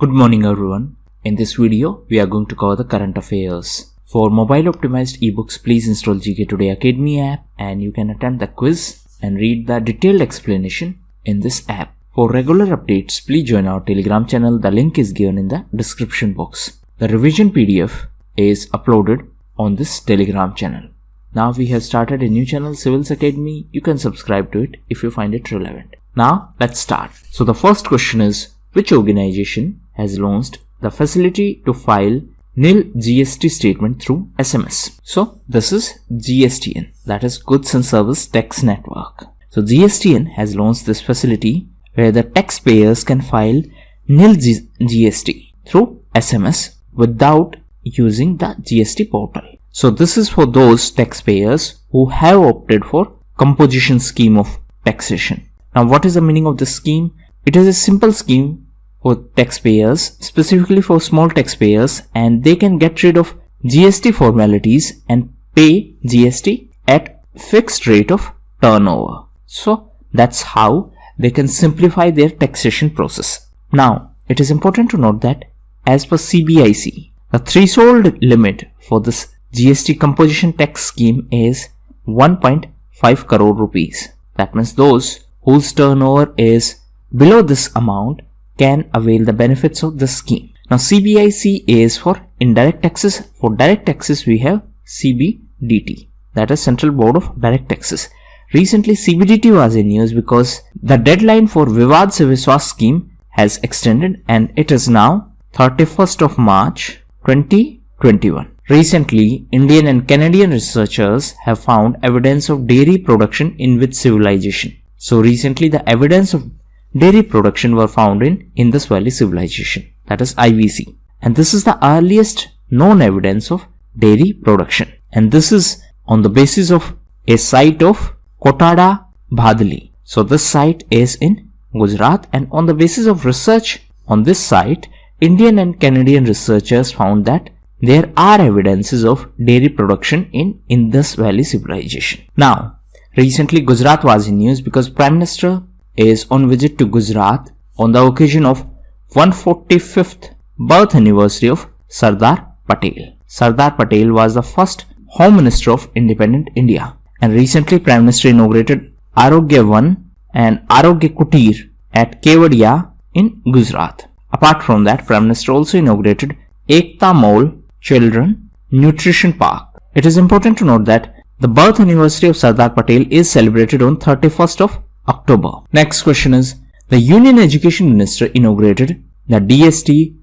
Good morning everyone. In this video, we are going to cover the current affairs. For mobile optimized ebooks, please install GKToday Academy app and you can attempt the quiz and read the detailed explanation in this app. For regular updates, please join our Telegram channel. The link is given in the description box. The revision PDF is uploaded on this Telegram channel. Now we have started a new channel, Civils Academy. You can subscribe to it if you find it relevant. Now let's start. So the first question is, which organization has launched the facility to file nil GST statement through SMS? So this is GSTN, that is Goods and Service Tax Network. So GSTN has launched this facility where the taxpayers can file nil GST through SMS without using the GST portal. So this is for those taxpayers who have opted for composition scheme of taxation. Now what is the meaning of this scheme? It is a simple scheme for taxpayers, specifically for small taxpayers, and they can get rid of GST formalities and pay GST at fixed rate of turnover. So that's how they can simplify their taxation process. Now it is important to note that as per CBIC, the threshold limit for this GST composition tax scheme is 1.5 crore rupees. That means those whose turnover is below this amount can avail the benefits of the scheme. Now CBIC is for indirect taxes. For direct taxes we have CBDT, that is Central Board of Direct Taxes. Recently CBDT was in news because the deadline for Vivad se Vishwas scheme has extended and it is now 31st of March 2021. Recently, Indian and Canadian researchers have found evidence of dairy production in which civilization? So recently the evidence of dairy production were found in Indus Valley Civilization, that is IVC, and this is the earliest known evidence of dairy production, and this is on the basis of a site of Kotada Bhadli. So this site is in Gujarat, and on the basis of research on this site, Indian and Canadian researchers found that there are evidences of dairy production in Indus Valley Civilization. Now recently Gujarat was in news because Prime Minister is on visit to Gujarat on the occasion of 145th birth anniversary of Sardar Patel. Sardar Patel was the first Home Minister of independent India, and recently Prime Minister inaugurated Arogya Van and Arogya Kutir at Kevadia in Gujarat. Apart from that, Prime Minister also inaugurated Ekta Mall Children Nutrition Park. It is important to note that the birth anniversary of Sardar Patel is celebrated on 31st of October. Next question is, the Union Education Minister inaugurated the DST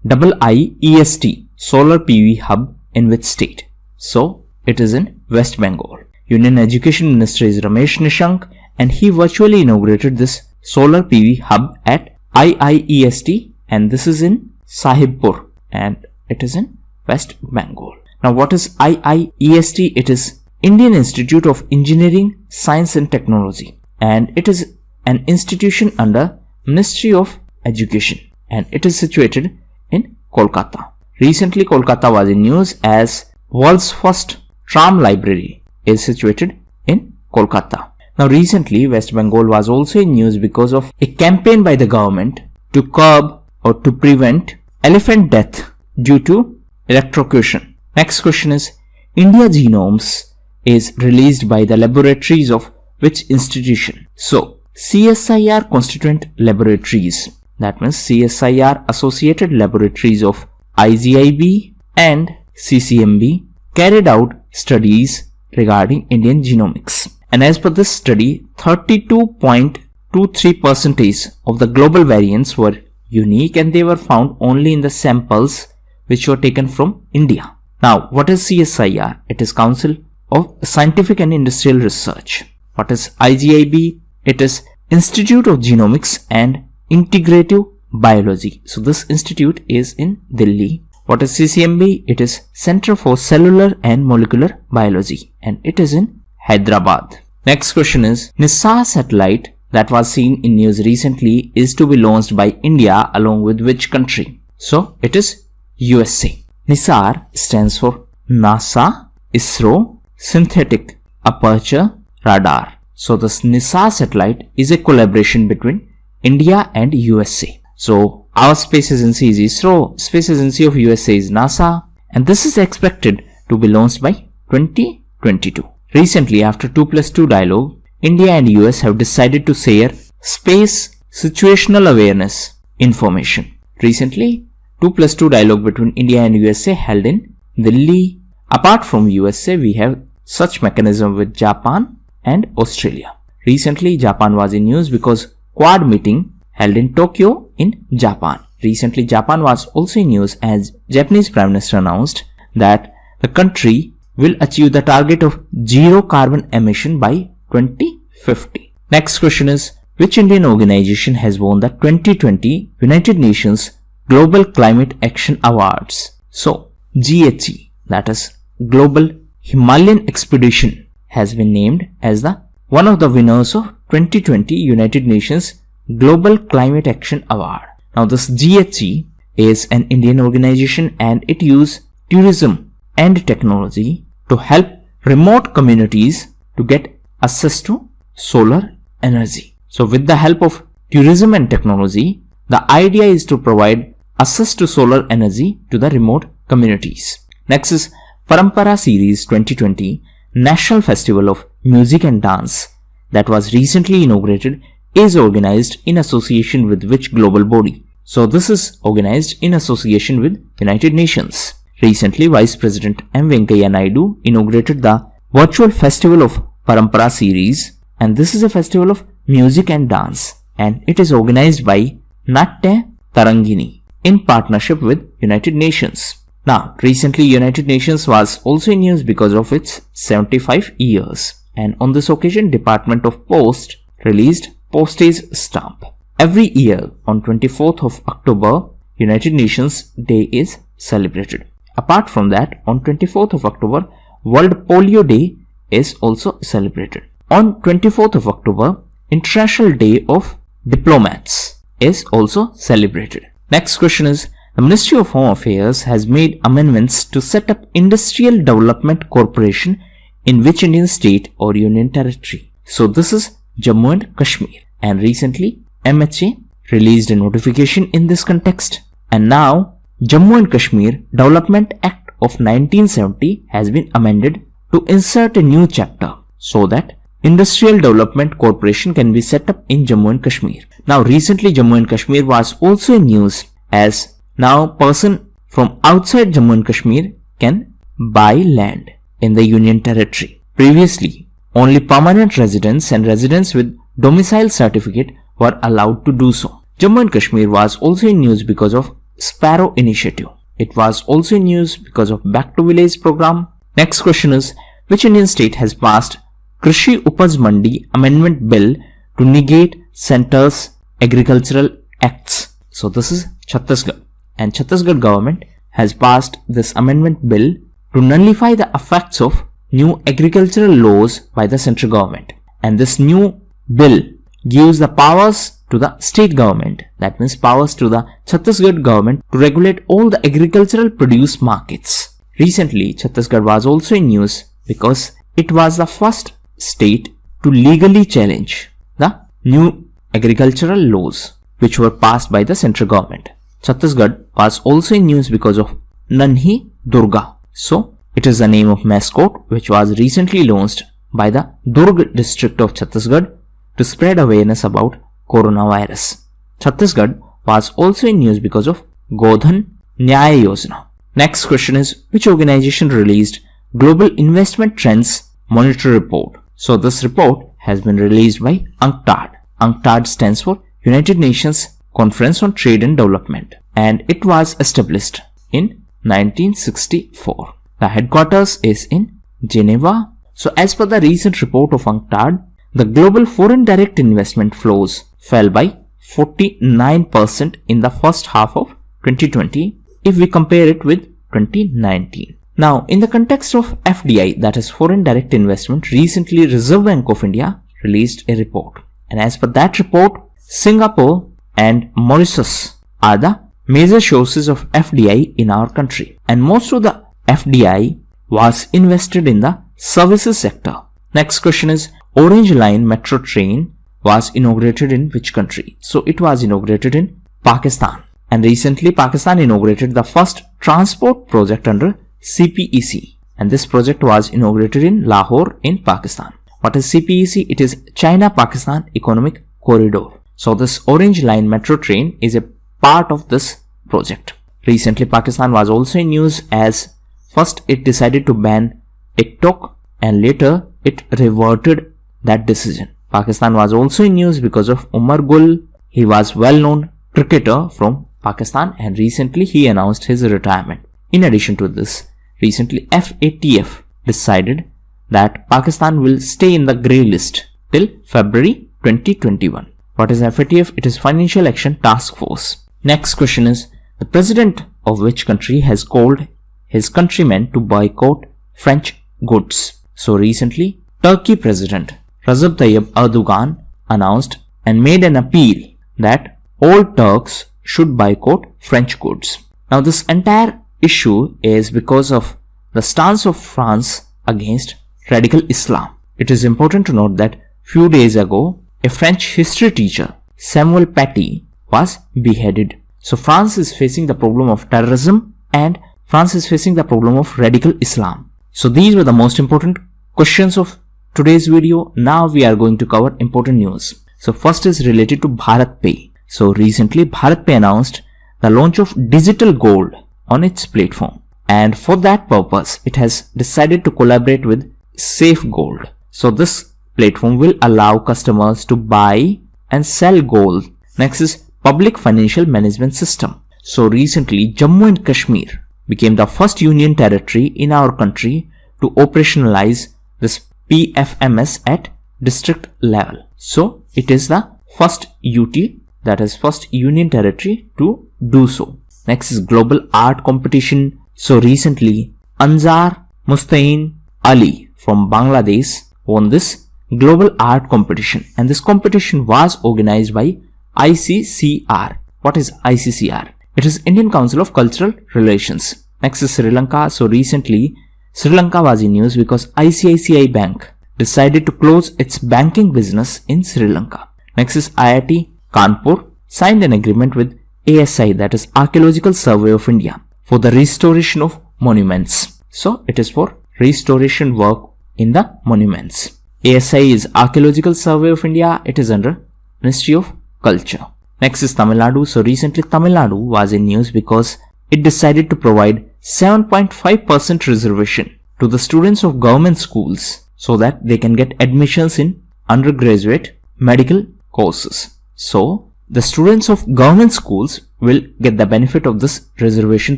IIEST solar PV hub in which state? So it is in West Bengal. Union Education Minister is Ramesh Nishank and he virtually inaugurated this solar PV hub at IIEST, and this is in Sahibpur and it is in West Bengal. Now what is IIEST? It is Indian Institute of Engineering, Science and Technology, and it is an institution under Ministry of Education, and it is situated in Kolkata. Recently Kolkata was in news as world's first tram library is situated in Kolkata. Now recently West Bengal was also in news because of a campaign by the government to curb or to prevent elephant death due to electrocution. Next question is, India genomes is released by the laboratories of which institution? So CSIR constituent laboratories, that means CSIR associated laboratories of IGIB and CCMB carried out studies regarding Indian genomics, and as per this study 32.23% of the global variants were unique and they were found only in the samples which were taken from India. Now what is CSIR? It is Council of Scientific and Industrial Research. What is IGIB? It is Institute of Genomics and Integrative Biology. So this institute is in Delhi. What is CCMB? It is Center for Cellular and Molecular Biology and it is in Hyderabad. Next question is, Nissa Satellite that was seen in news recently is to be launched by India along with which country? So it is USA. NISAR stands for NASA ISRO Synthetic Aperture Radar. So this Nissa Satellite is a collaboration between India and USA. So Our space agency is ISRO, space agency of USA is NASA, and this is expected to be launched by 2022. Recently, after 2+2 dialogue, India and US have decided to share space situational awareness information. Recently, 2+2 dialogue between India and USA held in Delhi. Apart from USA, we have such mechanism with Japan and Australia. Recently, Japan was in news because Quad meeting held in Tokyo in Japan. Recently, Japan was also in news as Japanese Prime Minister announced that the country will achieve the target of zero carbon emission by 2050. Next question is, which Indian organization has won the 2020 United Nations Global Climate Action Awards? So, GHE, that is Global Himalayan Expedition, has been named as the one of the winners of 2020 United Nations Global Climate Action Award. Now, this GHE is an Indian organization and it uses tourism and technology to help remote communities to get access to solar energy. So with the help of tourism and technology, the idea is to provide access to solar energy to the remote communities. Next is Parampara Series 2020 National Festival of Music and Dance that was recently inaugurated is organized in association with which global body? So this is organized in association with United Nations. Recently, Vice President M. Venkaiah Naidu inaugurated the virtual festival of Parampara series, and this is a festival of music and dance, and it is organized by Natya Tarangini in partnership with United Nations. Now, recently United Nations was also in news because of its 75 years, and on this occasion Department of Post released postage stamp. Every year on 24th of October, United Nations Day is celebrated. Apart from that, on 24th of October, World Polio Day is also celebrated. On 24th of October, International Day of Diplomats is also celebrated. Next question is, the Ministry of Home Affairs has made amendments to set up Industrial Development Corporation in which Indian state or union territory? So this is Jammu and Kashmir, and recently MHA released a notification in this context, and now Jammu and Kashmir Development Act of 1970 has been amended to insert a new chapter so that Industrial Development Corporation can be set up in Jammu and Kashmir. Now recently Jammu and Kashmir was also in news as now person from outside Jammu and Kashmir can buy land in the Union Territory. Previously, only permanent residents and residents with domicile certificate were allowed to do so. Jammu and Kashmir was also in news because of Sparrow Initiative. It was also in news because of Back to Village program. Next question is, which Indian state has passed Krishi Upaj Mandi Amendment Bill to negate Centre's agricultural acts? So this is Chhattisgarh, and Chhattisgarh government has passed this amendment bill to nullify the effects of new agricultural laws by the central government. And this new bill gives the powers to the state government, that means powers to the Chhattisgarh government to regulate all the agricultural produce markets. Recently, Chhattisgarh was also in news because it was the first state to legally challenge the new agricultural laws which were passed by the central government. Chhattisgarh was also in news because of Nanhi Durga. So, it is the name of mascot which was recently launched by the Durg district of Chhattisgarh to spread awareness about coronavirus. Chhattisgarh was also in news because of Godhan Nyaya Yojana. Next question is, which organization released Global Investment Trends Monitor Report? So this report has been released by UNCTAD. UNCTAD stands for United Nations Conference on Trade and Development, and it was established in 1964. The headquarters is in Geneva. So as per the recent report of UNCTAD, the global foreign direct investment flows fell by 49% in the first half of 2020 if we compare it with 2019. Now, in the context of FDI, that is foreign direct investment, recently Reserve Bank of India released a report. And as per that report, Singapore and Mauritius are the major sources of FDI in our country. And most of the FDI was invested in the services sector. Next question is, Orange Line metro train was inaugurated in which country? So it was inaugurated in Pakistan. And recently Pakistan inaugurated the first transport project under CPEC. And this project was inaugurated in Lahore in Pakistan. What is CPEC? It is China-Pakistan Economic Corridor. So this Orange Line metro train is a part of this project. Recently Pakistan was also in news as first it decided to ban TikTok and later it reverted that decision. Pakistan was also in news because of Umar Gul. He was well-known cricketer from Pakistan and recently he announced his retirement. In addition to this, recently FATF decided that Pakistan will stay in the grey list till February 2021. What is FATF? It is Financial Action Task Force. Next question is, the president of which country has called his countrymen to boycott French goods? So recently, Turkey President Recep Tayyip Erdogan announced and made an appeal that all Turks should boycott French goods. Now this entire issue is because of the stance of France against radical Islam. It is important to note that few days ago, a French history teacher, Samuel Paty, was beheaded. So France is facing the problem of terrorism and France is facing the problem of radical Islam. So these were the most important questions of today's video. Now we are going to cover important news. So first is related to Bharat Pay. So recently Bharat Pay announced the launch of digital gold on its platform. And for that purpose, it has decided to collaborate with Safe Gold. So this platform will allow customers to buy and sell gold. Next is Public Financial Management System. So recently Jammu and Kashmir became the first union territory in our country to operationalize this PFMS at district level. So it is the first UT, that is first union territory to do so. Next is Global Art Competition. So recently Anzar Mustain Ali from Bangladesh won this Global Art Competition, and this competition was organized by ICCR. What is ICCR? It is Indian Council of Cultural Relations. Next is Sri Lanka. So recently Sri Lanka was in news because ICICI Bank decided to close its banking business in Sri Lanka. Next is IIT Kanpur signed an agreement with ASI, that is Archaeological Survey of India, for the restoration of monuments. So it is for restoration work in the monuments. ASI is Archaeological Survey of India. It is under Ministry of Culture. Next is Tamil Nadu. So recently Tamil Nadu was in news because it decided to provide 7.5% reservation to the students of government schools so that they can get admissions in undergraduate medical courses. So the students of government schools will get the benefit of this reservation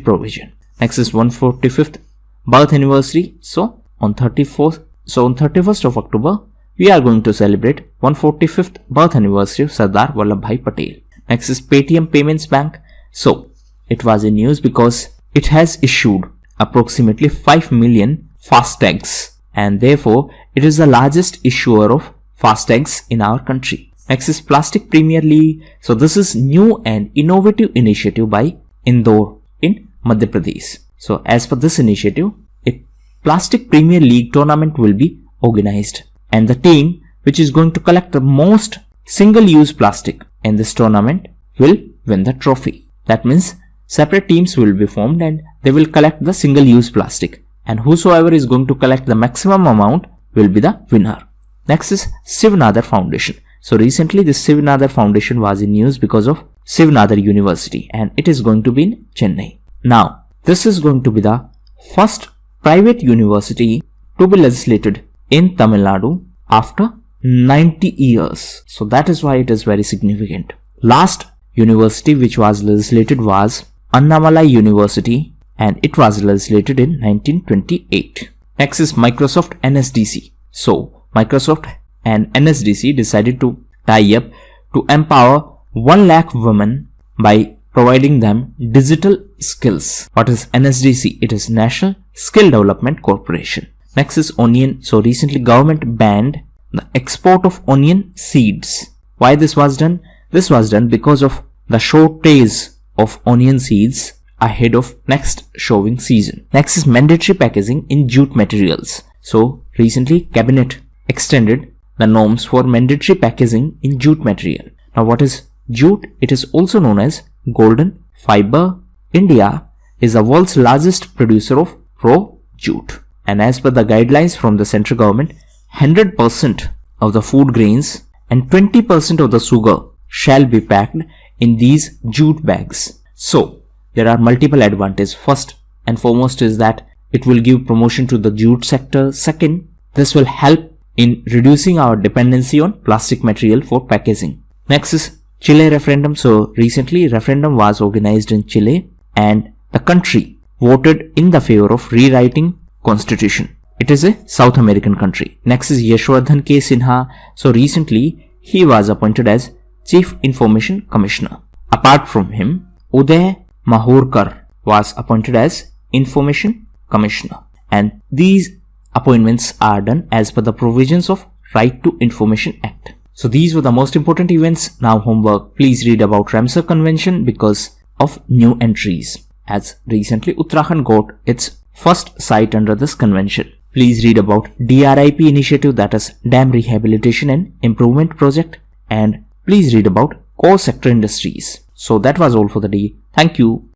provision. Next is 145th birth anniversary. So on 31st of October, we are going to celebrate 145th birth anniversary of Sardar Vallabhbhai Patel. Next is Paytm Payments Bank. So it was in news because it has issued approximately 5 million FASTags, and therefore it is the largest issuer of FASTags in our country. Next is Plastic Premier League. So this is new and innovative initiative by Indore in Madhya Pradesh. So as per this initiative, a Plastic Premier League tournament will be organized, and the team which is going to collect the most single-use plastic in this tournament will win the trophy. That means separate teams will be formed and they will collect the single-use plastic, and whosoever is going to collect the maximum amount will be the winner. Next is Sivanadar Foundation. So recently this Sivanadar Foundation was in news because of Sivanadar University, and it is going to be in Chennai. Now this is going to be the first private university to be legislated in Tamil Nadu after 90 years. So that is why it is very significant. Last university which was legislated was Annamalai University, and it was legislated in 1928. Next is Microsoft NSDC. So Microsoft and NSDC decided to tie up to empower 1 lakh women by providing them digital skills. What is NSDC? It is National Skill Development Corporation. Next is onion. So recently government banned the export of onion seeds. Why this was done? This was done because of the shortage of onion seeds ahead of next sowing season. Next is mandatory packaging in jute materials. So recently cabinet extended the norms for mandatory packaging in jute material. Now what is jute? It is also known as golden fiber. India is the world's largest producer of raw jute. And as per the guidelines from the central government, 100% of the food grains and 20% of the sugar shall be packed in these jute bags. So there are multiple advantages. First and foremost is that it will give promotion to the jute sector. Second, this will help in reducing our dependency on plastic material for packaging. Next is Chile referendum. So recently referendum was organized in Chile and the country voted in the favor of rewriting constitution. It is a South American country. Next is Yashwardhan K. Sinha. So recently he was appointed as Chief Information Commissioner. Apart from him, Uday Mahorkar was appointed as Information Commissioner. And these appointments are done as per the provisions of Right to Information Act. So these were the most important events. Now homework. Please read about Ramsar Convention because of new entries. As recently Uttarakhand got its first site under this convention. Please read about DRIP initiative, that is Dam Rehabilitation and Improvement Project, and please read about core sector industries. So that was all for the day. Thank you.